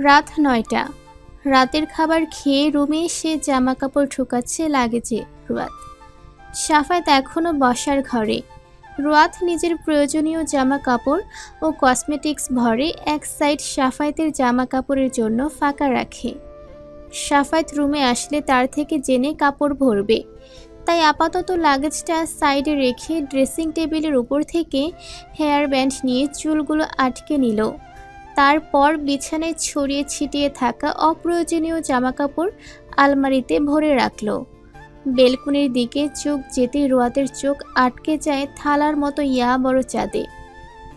রাত ৯টা। রাতের খাবার খেয়ে রুমে এসে জামা কাপড় ঢুকাচ্ছে লাগেজে রুয়াত। সাফায়েত এখনও বসার ঘরে। রুয়াত নিজের প্রয়োজনীয় জামা কাপড় ও কসমেটিক্স ভরে এক সাইড সাফায়েতের জামা কাপড়ের জন্য ফাঁকা রাখে। সাফায়েত রুমে আসলে তার থেকে জেনে কাপড় ভরবে, তাই আপাতত লাগেজটা সাইডে রেখে ড্রেসিং টেবিলের উপর থেকে হেয়ার ব্যান্ড নিয়ে চুলগুলো আটকে নিল। তারপর বিছানায় ছড়িয়ে ছিটিয়ে থাকা অপ্রয়োজনীয় জামাকাপড় আলমারিতে ভরে রাখল। বেলকুনির দিকে চোখ যেতে রুয়াতের চোখ আটকে যায় থালার মতো ইয়া বড় চাঁদে।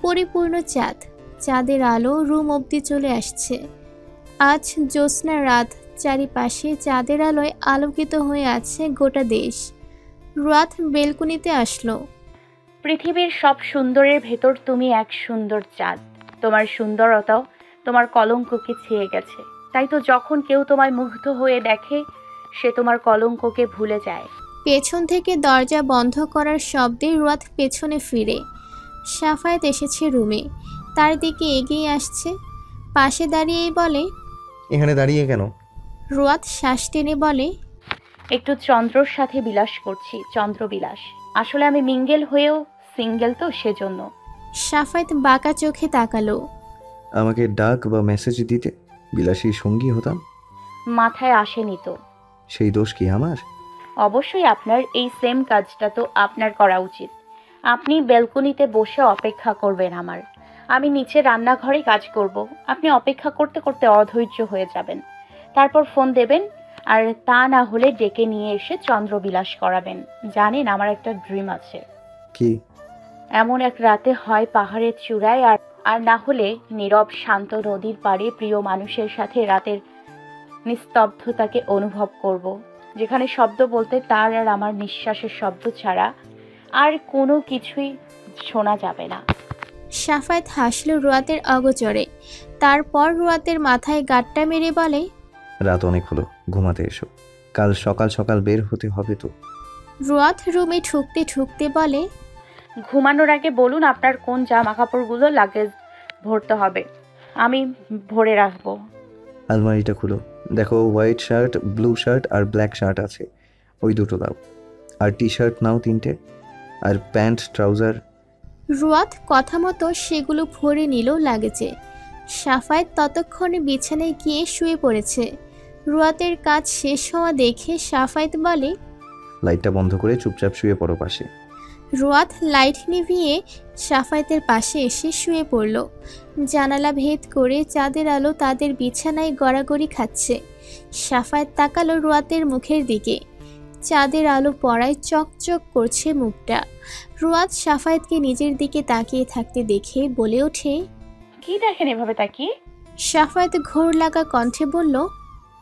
পরিপূর্ণ চাঁদ, চাঁদের আলো রুম অবধি চলে আসছে। আজ জ্যোৎস্না রাত, চারিপাশে চাঁদের আলোয় আলোকিত হয়ে আছে গোটা দেশ। রুয়াত বেলকুনিতে আসলো। পৃথিবীর সব সুন্দরের ভেতর তুমি এক সুন্দর চাঁদ। তোমার সুন্দরতাও তোমার কলঙ্ককে ছেয়ে গেছে, তাই তো যখন কেউ তোমায় মুগ্ধ হয়ে দেখে সে তোমার কলঙ্ককে ভুলে যায়। পেছন থেকে দরজা বন্ধ করার শব্দে রুয়াত পেছনে ফিরে। সাফায়েত এসেছে রুমে, তার দিকে এগিয়ে আসছে। পাশে দাঁড়িয়েই বলে, এখানে দাঁড়িয়ে কেন? রুয়াত শ্বাস টেনে বলে, একটু চন্দ্রর সাথে বিলাস করছি, চন্দ্রবিলাস। আসলে আমি মিঙ্গেল হয়েও সিঙ্গেল, তো সেজন্য। সাফায়েত বাঁকা চোখে তাকালো। আমাকে ডাক বা মেসেজ দিতে, বিলাসী সঙ্গী হতাম। মাথায় আসেনি তো। সেই দোষ কি আমার? অবশ্যই আপনার। এই সেম কাজটা তো আপনার করা উচিত। আপনি ব্যালকনিতে বসে অপেক্ষা করবেন আমার, আমি নিচে রান্নাঘরে কাজ করব। আপনি অপেক্ষা করতে করতে অধৈর্য হয়ে যাবেন, তারপর ফোন দেবেন, আর তা না হলে ডেকে নিয়ে এসে চন্দ্রবিলাস করাবেন। জানেন, আমার একটা ড্রিম আছে। কি? এমন এক রাতে হয় পাহাড়ের চূড়ায়, আর না হলে নীরব শান্ত নদীর পাড়ে প্রিয় মানুষের সাথে রাতের নিস্তব্ধতাকে অনুভব করব, যেখানে শব্দ বলতে তার আর আমার নিঃশ্বাসের শব্দ ছাড়া আর কোনো কিছুই শোনা যাবে না। সাফায়েত হাসল রুয়াতের অগোচরে। তারপর রুয়াতের মাথায় গাঁটটা মেরে বলে, রাত অনেক হলো, ঘুমাতে এসো, কাল সকাল সকাল বের হতে হবে তো। রুয়াত রুমে ঠুকতে ঠুকতে বলে, ঘুমানোর আগে বলুন আপনার কোন জামা কাপড়গুলো লাগেজ ভরতে হবে, আমি ভরে রাখবো। আলমারিটা খুলো, দেখো হোয়াইট শার্ট, ব্লু শার্ট আর ব্ল্যাক শার্ট আছে, ওই দুটো দাও। আর টি শার্ট নাও 3টে, আর প্যান্ট ট্রাউজার। রুয়াত কথা মতো সেগুলো ভরে নিল লাগেজে। সাফায়েত ততক্ষণে বিছানায় গিয়ে শুয়ে পড়েছে। রুয়াতের কাজ শেষ হওয়া দেখে সাফায়েত বলে, লাইটটা বন্ধ করে চুপচাপ শুয়ে পড়ো পাশে। রুয়াত লাইট নিভিয়ে সাফায়েতের পাশে এসে শুয়ে পড়ল। জানালা ভেদ করে চাঁদের আলো তাদের বিছানায় গড়াগড়ি খাচ্ছে। সাফায়েত তাকালো রুয়াতের মুখের দিকে। চাঁদের আলো পড়ায় চকচক করছে মুখটা। রুয়াত সাফায়েতকে নিজের দিকে তাকিয়ে থাকতে দেখে বলে ওঠে, কি দেখেন এভাবে তাকিয়ে? সাফায়েত ঘোর লাগা কণ্ঠে বলল,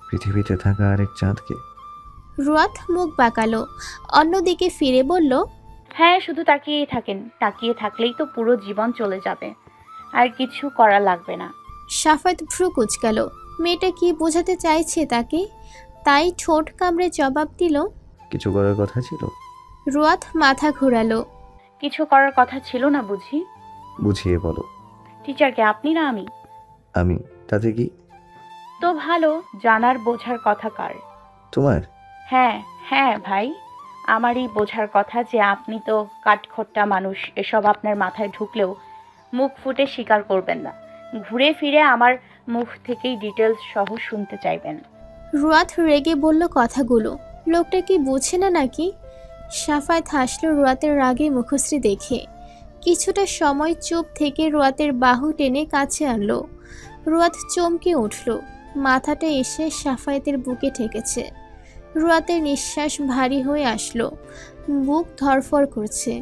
পৃথিবীতে থাকা আরেক চাঁদকে। রুয়াত মুখ বাঁকালো, অন্যদিকে ফিরে বলল, হ্যাঁ, শুধু তাকিয়েই থাকেন। তাকিয়ে থাকলেই তো পুরো জীবন চলে যাবে, আর কিছু করা লাগবে না। সাফায়েত ভ্রু কুঁচকালো। মেয়েটা কি বোঝাতে চাইছে তাকে? তাই ঠোঁট কামড়ে জবাব দিল, কিছু করার কথা ছিল। রুয়াত মাথা ঘোরালো। কিছু করার কথা ছিল না বুঝি? বুঝিয়ে বলো। টিচারকে, আপনি না আমি? আমি? তাতে কি? তো ভালো, জানার বোঝার কথা কার? তোমার? হ্যাঁ হ্যাঁ ভাই, আমারই বোঝার কথা যে আপনি তো কাঠখোট্টা মানুষ। এসব আপনার মাথায় ঢুকলেও মুখ ফুটে স্বীকার করবেন না। ঘুরে ফিরে আমার মুখ থেকেই ডিটেলস সহ শুনতে চাইবেন। রুয়াত রেগে বলল কথাগুলো। লোকটা কি বুঝে না নাকি? সাফায়েত হাসল রুয়াতের রাগে মুখশ্রী দেখে। কিছুটা সময় চুপ থেকে রুয়াতের বাহু টেনে কাছে আনলো। রুয়াত চমকে উঠল। মাথাটা এসে সাফায়েতের বুকে ঠেকেছে। রুয়াতের নিঃশ্বাস ভারী হয়ে আসলো, বুক ধরফর করছে।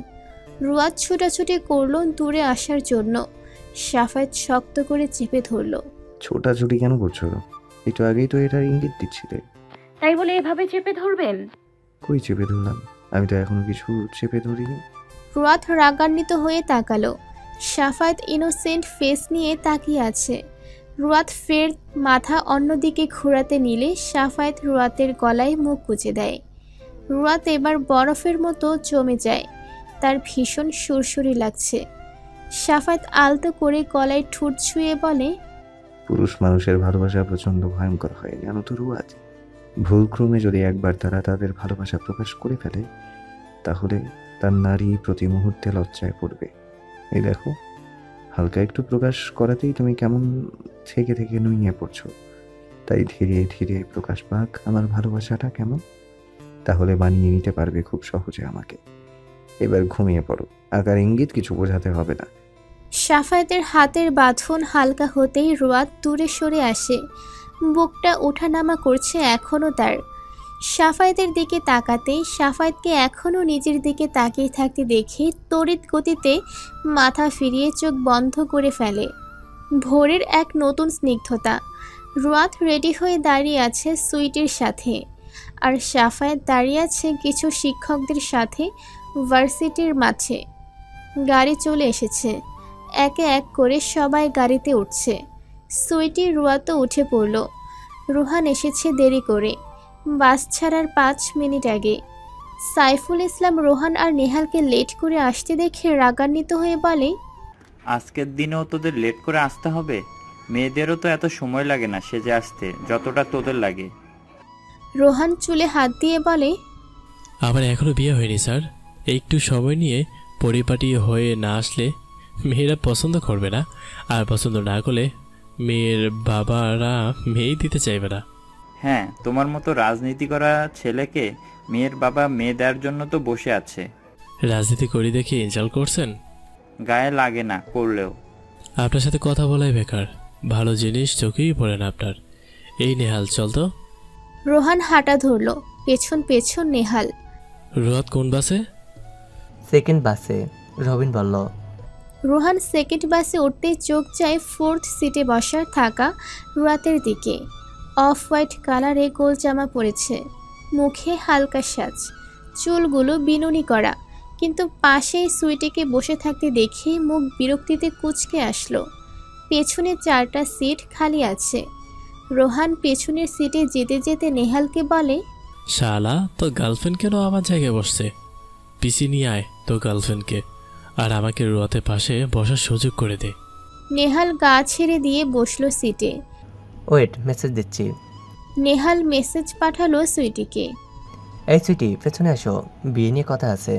রুয়াত ছুটাছুটি করলো দূরে আসার জন্য। সাফায়েত শক্ত করে চেপে ধরল। ছোটাছুটি কেন করছো? একটু আগেই তো এটার ইঙ্গিত দিচ্ছিলে। তাই বলে এভাবে চেপে ধরবেন? কই চেপে ধরলাম? আমি তো এখনো কিছু চেপে ধরিনি। রুয়াত রাগান্বিত হয়ে তাকালো। সাফায়েত ইনোসেন্ট ফেস নিয়ে তাকিয়ে আছে। রুয়াত ফের মাথা অন্যদিকে ঘোরাতে নিলে সাফায়েত রুয়াতের গলায় মুখ গুজে দেয়। রুয়াত এবার বরফের মতো জমে যায়। তার ভীষণ সুরসুরি লাগছে। সাফায়াত আলতো করে গলায় ঠোঁট ছুঁয়ে বলে, পুরুষ মানুষের ভালোবাসা প্রচণ্ড ভয়ঙ্কর হয়, জানো তো রুয়াজ। ভুলক্রমে যদি একবার তারা তাদের ভালোবাসা প্রকাশ করে ফেলে, তাহলে তার নারী প্রতি মুহূর্তে লজ্জায় পড়বে। এই দেখো, হালকা একটু প্রকাশ করাতেই তুমি কেমন থেকে থেকে নুইয়ে পড়ছো। তাই ধীরে ধীরে প্রকাশ পাক আমার ভালোবাসাটা কেমন, তাহলে বানিয়ে নিতে পারবে খুব সহজে আমাকে। এবার ঘুমিয়ে পড়ো, আকার ইঙ্গিত কিছু বোঝাতে হবে না। সাফায়াতের হাতের বাঁধন হালকা হতেই রুয়াত দূরে সরে আসে। বুকটা ওঠানামা করছে এখনও তার। সাফায়াতের দিকে তাকাতেই সাফায়াতকে এখনও নিজের দিকে তাকিয়ে থাকতে দেখে তড়িৎ গতিতে মাথা ফিরিয়ে চোখ বন্ধ করে ফেলে। ভোরের এক নতুন স্নিগ্ধতা। রুয়াত রেডি হয়ে দাঁড়িয়ে আছে সুইটির সাথে, আর সাফায়াত দাঁড়িয়ে আছে কিছু শিক্ষকদের সাথে ভার্সিটির মাঠে। গাড়ি চলে এসেছে, একে এক করে সবাই গাড়িতে উঠছে। সুইটি রুয়াতও উঠে পড়ল। রুহান এসেছে দেরি করে, বাস ছাড়ার 5 মিনিট আগে। সাইফুল ইসলাম রোহান আর নেহালকে লেট করে আসতে দেখে রাগান্বিত হয়ে বলে, আজকের দিনেও তোদের লেট করে আসতে হবে? মেয়েদেরও তো এত সময় লাগে না সেজে আসতে, যতটা তোদের লাগে। রোহান চুলে হাত দিয়ে বলে, আমার এখনো বিয়ে হয়নি স্যার। একটু সময় নিয়ে পরিপাটি হয়ে না আসলে মেয়েরা পছন্দ করবে না, আর পছন্দ না করলে মেয়ের বাবারা মেয়েই দিতে চাইবে না। হ্যাঁ, তোমার মতো রাজনীতি করা ছেলেকে মেয়ের বাবা মেয়ে দেওয়ার জন্য তো বসে আছে। রাজনীতি করি দেখে ইনসাল্ট করছেন? গায়ে লাগে না করলেও। আপনার সাথে কথা বলাই বেকার, ভালো জিনিস চোখেই পড়ে না আপনার। এই নেহাল চল তো। রোহান হাঁটা ধরল, পেছন পেছন নেহাল। রুয়াত কোন বাসে? সেকেন্ড বাসে, রবিন বলল। রোহান সেকেন্ড বাসে উঠতেই চোখ যায় 4th সিটে বসা থাকা রুয়াতের দিকে। অফ হোয়াইট কালারে গোল জামা পরেছে, মুখে হালকা সাজ, চুলগুলো বিনুনি করা। কিন্তু পাশেই সুইটিকে বসে থাকতে দেখে মুখ বিরক্তিতে কুঁচকে আসলো। পেছনে 4টা সিট খালি আছে। রোহান পেছনের সিটে যেতে যেতে নেহালকে বলে, শালা, তোর গার্লফ্রেন্ড কেন আমার জায়গায় বসছে? পিসি নিয়ে আয় তোর গার্লফ্রেন্ডকে, আর আমাকে রুয়াতের পাশে বসার সুযোগ করে দে। নেহাল গা ছেড়ে দিয়ে বসলো সিটে। ওয়েট, মেসেজ দিচ্ছি। নেহাল মেসেজ পাঠালো সুইটিকে। এই সুইটি, পেছনে আসো, বিয়ে নিয়ে কথা আছে।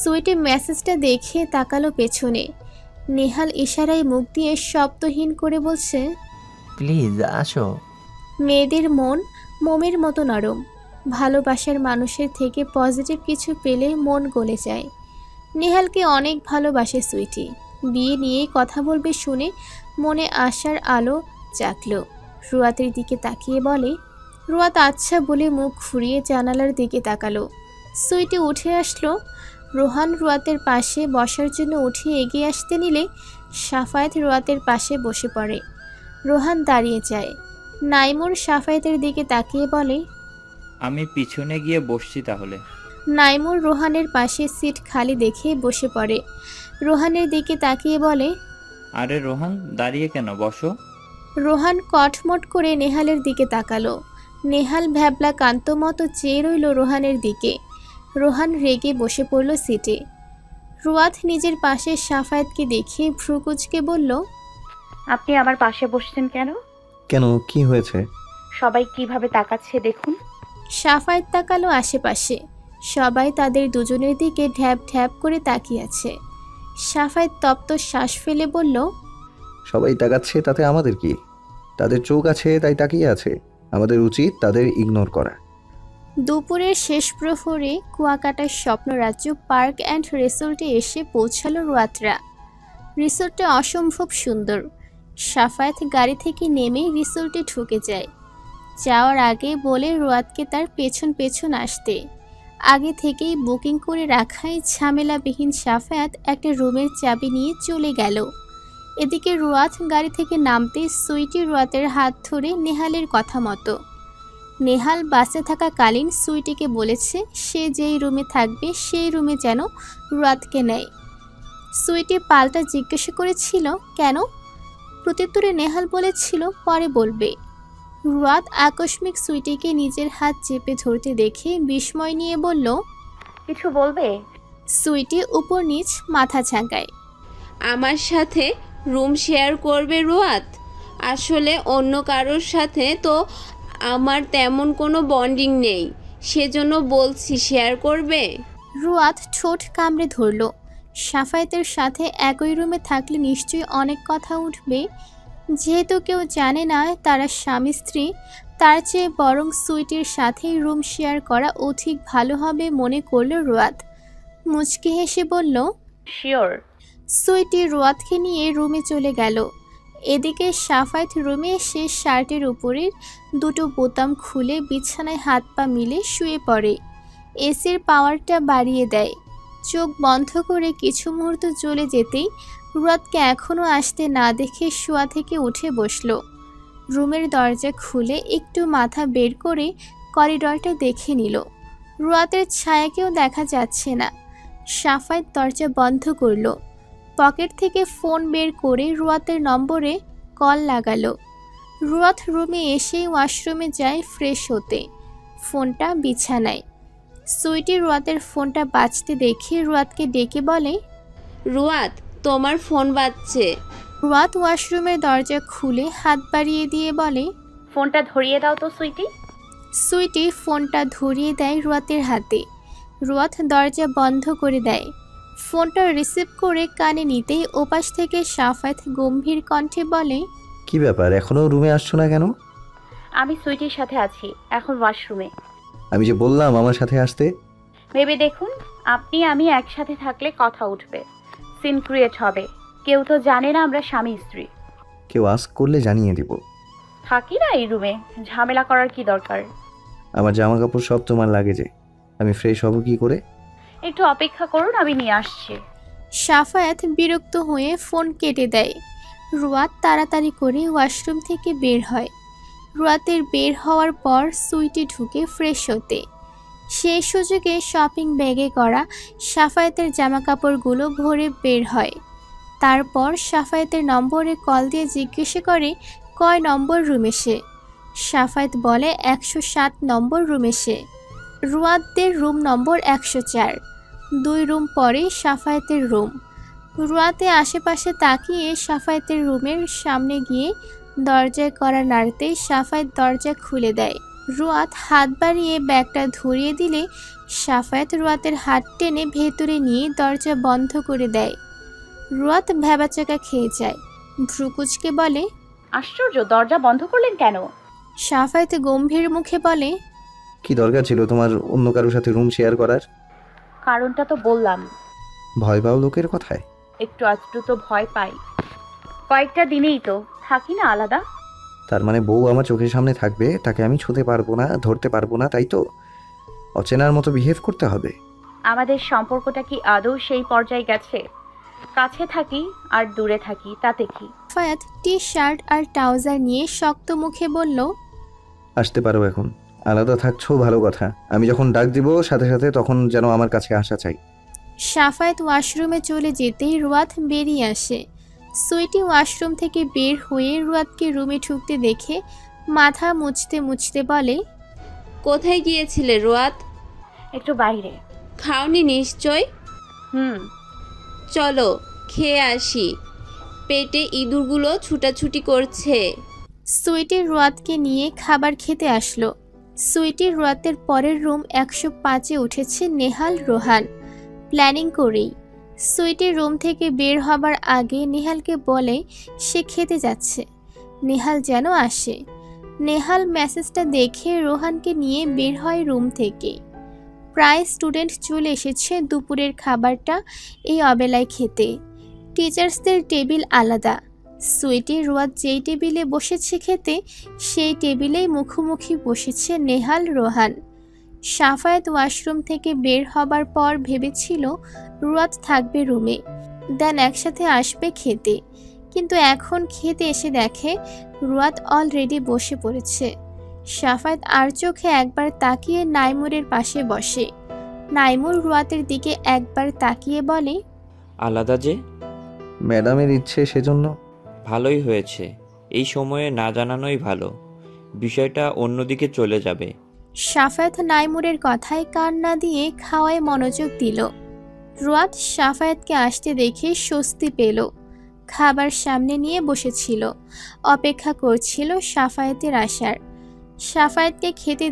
সুইটি মেসেজটা দেখে তাকালো পেছনে। নেহাল ইশারায় মুখ দিয়ে শব্দহীন করে বলছে, প্লিজ আসো। মেয়েদের মন মোমের মতো নরম। ভালোবাসার মানুষের থেকে পজিটিভ কিছু পেলে মন গলে যায়। নেহালকে অনেক ভালোবাসে সুইটি। বিয়ে নিয়ে কথা বলবে শুনে মনে আশার আলো জাগলো। রুয়াতের দিকে তাকিয়ে বলে, রুয়াত আচ্ছা বলে মুখ ঘুরিয়ে জানালার দিকে তাকালো। সুইটি উঠে আসলো। রোহান রুয়াতের পাশে বসার জন্য উঠে এগিয়ে আসতে নিলে সাফায়াত রুয়াতের পাশে বসে পড়ে। রোহান দাঁড়িয়ে যায়। নাইমুর সাফায়াতের দিকে তাকিয়ে বলে, আমি পিছনে গিয়ে বসছি তাহলে। নাইমুর রোহানের পাশে সিট খালি দেখে বসে পড়ে। রোহানের দিকে তাকিয়ে বলে, আরে রোহান, দাঁড়িয়ে কেন, বসো। রোহান কটমট করে নেহালের দিকে তাকালো। নেহাল ভ্যাবলা কান্ত মতো চেয়ে রইল রোহানের দিকে। রোহান রেগে বসে পড়ল সিটে। রুয়াত নিজের পাশে সাফায়াতকে দেখে ভ্রুকুচকে বলল, আপনি আমার পাশে বসছেন কেন? কেন, কি হয়েছে? সবাই কিভাবে তাকাচ্ছে দেখুন। সাফায়াত তাকালো আশেপাশে। সবাই তাদের দুজনের দিকে ঢ্যাপ ঢ্যাপ করে তাকিয়ে আছে। সাফায়াত তপ্ত শ্বাস ফেলে বলল, সবাই তাকাচ্ছে তাতে আমাদের কি? তাদের চোখ আছে তাই তাকিয়ে আছে, আমাদের উচিত তাদের ইগনোর করা। দুপুরের শেষ প্রহরে কুয়াকাটার স্বপ্নরাজ্য পার্ক অ্যান্ড রিসোর্টে এসে পৌঁছালো রুয়াতরা। রিসোর্টটা অসম্ভব সুন্দর। সাফায়াত গাড়ি থেকে নেমে রিসোর্টে ঢুকে যায়। যাওয়ার আগে বলে রুয়াতকে তার পেছন পেছন আসতে। আগে থেকেই বুকিং করে রাখায় ঝামেলাবিহীন সাফায়াত একটা রুমের চাবি নিয়ে চলে গেল। এদিকে রুয়াত গাড়ি থেকে নামতে সুইটি রুয়াতের হাত ধরে নেহালের কথা মতো। নেহাল বাসে থাকাকালীন সুইটিকে বলেছে সে যেই রুমে থাকবে সেই রুমে যেন রুয়াতকে নেয়। সুইটি পাল্টা জিজ্ঞাসা করেছিল কেন? প্রত্যুত্তরে নেহাল বলেছিল পরে বলবে। রুয়াত আকস্মিক সুইটিকে নিজের হাত চেপে ধরতে দেখে বিস্ময় নিয়ে বলল, কিছু বলবে? সুইটি উপর নিচ মাথা ঝাঁকায়। আমার সাথে রুম শেয়ার করবে রুয়াত? আসলে অন্য কারোর সাথে তো আমার তেমন কোনো বন্ডিং নেই, সেজন্য বলছি শেয়ার করবে। রুয়াত ঠোঁট কামড়ে ধরল। সাফায়েতের সাথে একই রুমে থাকলে নিশ্চয়ই অনেক কথা উঠবে। যেহেতু কেউ জানে না তারা স্বামী স্ত্রী, তার চেয়ে বরং সুইটির সাথেই রুম শেয়ার করা অধিক ভালো হবে মনে করল রুয়াত। মুচকি হেসে বলল, শিওর। সুইটি রুয়াতকে নিয়ে রুমে চলে গেল। এদিকে সাফায়েত রুমে এসে শার্টের উপরের দুটো বোতাম খুলে বিছানায় হাত পা মিলে শুয়ে পড়ে। এসির পাওয়ারটা বাড়িয়ে দেয়। চোখ বন্ধ করে কিছু মুহূর্ত চলে যেতেই রুয়াতকে এখনও আসতে না দেখে শোয়া থেকে উঠে বসল। রুমের দরজা খুলে একটু মাথা বের করে করিডরটা দেখে নিল। রুয়াতের ছায়াকেও দেখা যাচ্ছে না। সাফায়েত দরজা বন্ধ করল। পকেট থেকে ফোন বের করে রুয়াতের নম্বরে কল লাগালো। রুয়াত রুমে এসেই ওয়াশরুমে যায় ফ্রেশ হতে। ফোনটা বিছানায়। সুইটি রুয়াতের ফোনটা বাজতে দেখে রুয়াতকে ডেকে বলে, রুয়াত, তোমার ফোন বাজছে। রুয়াত ওয়াশরুমের দরজা খুলে হাত বাড়িয়ে দিয়ে বলে, ফোনটা ধরিয়ে দাও তো সুইটি। সুইটি ফোনটা ধরিয়ে দেয় রুয়াতের হাতে। রুয়াত দরজা বন্ধ করে দেয়। ফোনটা রিসিভ করে কানে নিতেই ওপাশ থেকে সাফায়েত গম্ভীর কণ্ঠে বলে, কি ব্যাপার, এখনো রুমে আসছো না কেন? আমি সুইটির সাথে আছি, এখন ওয়াশরুমে। আমি যে বললাম আমার সাথে আসতে। ভেবে দেখুন, আপনি আমি একসাথে থাকলে কথা উঠবে, সিন ক্রিয়েট হবে। কেউ তো জানে না আমরা স্বামী স্ত্রী। কেউ আস্ক করলে জানিয়ে দিব। থাকি না এই রুমে, ঝামেলা করার কি দরকার? আমার জামা কাপড় সব তোমার লাগেজে, আমি ফ্রেশ হব কি করে? একটু অপেক্ষা করুন, আমি নিয়ে আসছি। সাফায়েত বিরক্ত হয়ে ফোন কেটে দেয়। রুয়াত তাড়াতাড়ি করে ওয়াশরুম থেকে বের হয়। রুয়াতের বের হওয়ার পর সুইটি ঢুকে ফ্রেশ হতে। সেই সুযোগে শপিং ব্যাগে করা সাফায়েতের জামাকাপড়গুলো ভরে বের হয়। তারপর সাফায়েতের নম্বরে কল দিয়ে জিজ্ঞেস করে কয় নম্বর রুমে সে। সাফায়েত বলে 107 নম্বর রুমে সে। রুয়াতদের রুম নম্বর 104। 2 রুম পরে সাফায়েতের রুম। রুয়াতে আশেপাশে তাকিয়ে সাফায়েতের রুমের সামনে গিয়ে দরজায় কড়া নাড়তেই সাফায়েত দরজা খুলে দেয়। রুয়াত হাত বাড়িয়ে ব্যাগটা ধরিয়ে দিলে সাফায়েত রুয়াতের হাত টেনে ভেতরে নিয়ে দরজা বন্ধ করে দেয়। রুয়াত ভ্যাবাচাকা খেয়ে যায়। ভ্রুকুচকে বলে, আশ্চর্য, দরজা বন্ধ করলেন কেন? সাফায়েত গম্ভীর মুখে বলে, কি দরকার ছিল তোমার অন্য কারোর সাথে রুম শেয়ার করার? কারণটা তো বললাম। ভয় পাও লোকের কথায়? একটু আধটু তো ভয় পাই, কয়েকটা দিনেই তো থাকি না আলাদা। তার মানে বউ আমার চোখের সামনে থাকবে, তাকে আমি ছুঁতে পারবো না, ধরতে পারবো না, তাই তো? অচেনার মতো বিহেভ করতে হবে? আমাদের সম্পর্কটা কি আদৌ সেই পর্যায়ে গেছে? কাছে থাকি আর দূরে থাকি, তাতে কি? সাফায়েত টি শার্ট আর ট্রাউজার নিয়ে শক্ত মুখে বলল, আসতে পারো এখন। আলাদা থাকছো ভালো কথা, আমি যখন ডাক দিব সাথে সাথে তখন যেন আমার কাছে আসা চাই। সাফায়েত ওয়াশরুমে চলে যেতেই রুয়াত বেরিয়ে আসে। সুইটি ওয়াশরুম থেকে বের হয়ে রুয়াতকে রুমে ঢুকতে দেখে মাথা মুছতে মুছতে বলে, কোথায় গিয়েছিলে রুয়াত? একটু বাইরে। খাওনি নিশ্চয়? হুম। চলো খেয়ে আসি, পেটে ইঁদুরগুলো ছুটাছুটি করছে। সুইটি রুয়াতকে নিয়ে খাবার খেতে আসলো। সুইটি রুয়াতের পরের রুম 105-এ উঠেছে নেহাল রোহান প্ল্যানিং করেই। সুইটি রুম থেকে বের হবার আগে নেহালকে বলে সে খেতে যাচ্ছে, নেহাল যেন আসে। নেহাল মেসেজটা দেখে রোহানকে নিয়ে বের হয় রুম থেকে। প্রায় স্টুডেন্ট চলে এসেছে দুপুরের খাবারটা এই অবেলায় খেতে। টিচার্সদের টেবিল আলাদা। সুইটি রুয়াত যেই টেবিলে বসেছে খেতে সেই টেবিলেই মুখোমুখি বসেছে নেহাল রোহান। সাফায়েত ওয়াশরুম থেকে বের হবার পর ভেবেছিল রুয়াত থাকবে রুমে, দেন একসাথে আসবে খেতে, কিন্তু এখন খেতে এসে দেখে রুয়াত অলরেডি বসে পড়েছে। সাফায়েত আর চোখে একবার তাকিয়ে নাইমুরের পাশে বসে। নাইমুর রুয়াতের দিকে একবার তাকিয়ে বলে, আলাদা যে? ম্যাডামের ইচ্ছে সেজন্য। ভালোই হয়েছে, এই সময়ে না জানানোই ভালো, বিষয়টা অন্যদিকে চলে যাবে। সাফায়েত নাইমুরের কথায় কান না দিয়ে খাওয়ায় মনোযোগ দিল। রুয়াত সাফায়াতকে আসতে দেখে স্বস্তি পেল। খাবার সামনে নিয়ে বসেছিল, অপেক্ষা করছিল সাফায়াতের আসার। সাফায়াতকে খেতে